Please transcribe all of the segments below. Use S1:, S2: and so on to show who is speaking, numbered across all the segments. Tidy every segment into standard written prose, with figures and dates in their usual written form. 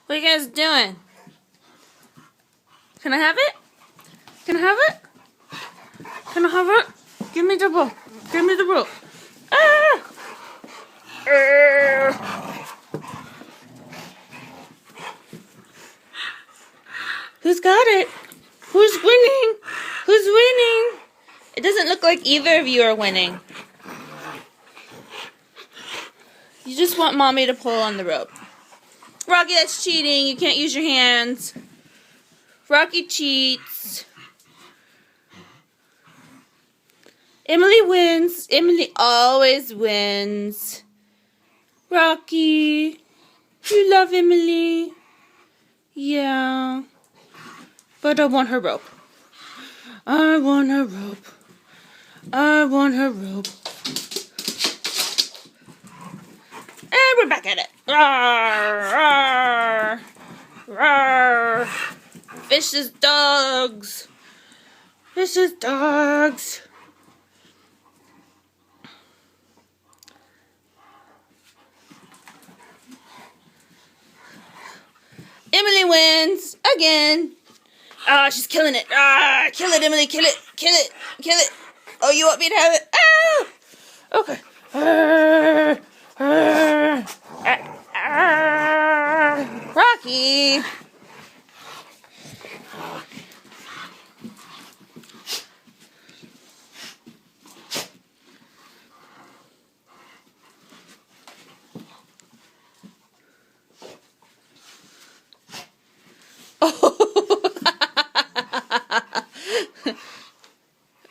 S1: What are you guys doing? Can I have it? Can I have it? Can I have it? Give me the ball. Give me the rope. Ah! Who's got it? Who's winning? Who's winning? It doesn't look like either of you are winning. You just want mommy to pull on the rope. Rocky, that's cheating. You can't use your hands. Rocky cheats. Emily wins. Emily always wins. Rocky, you love Emily. Yeah. But I want her rope. I want her rope. I want her rope. And we're back at it. Rawr, rawr, rawr. Vicious dogs. Vicious dogs. Emily wins again. Ah, she's killing it. Ah, kill it, Emily. Kill it. Kill it. Kill it. Oh, you want me to have it? Ah! Okay. Rocky.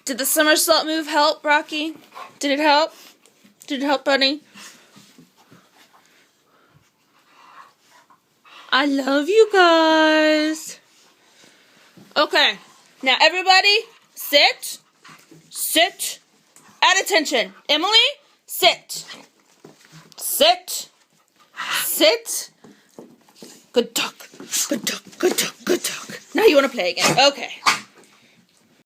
S1: Did the somersault move help, Rocky? Did it help? Did it help, buddy? I love you guys. Okay. Now, everybody, sit. Sit. At attention. Emily, sit. Sit. Sit. Good dog. Good dog. Good dog. Good dog. Now you want to play again. Okay.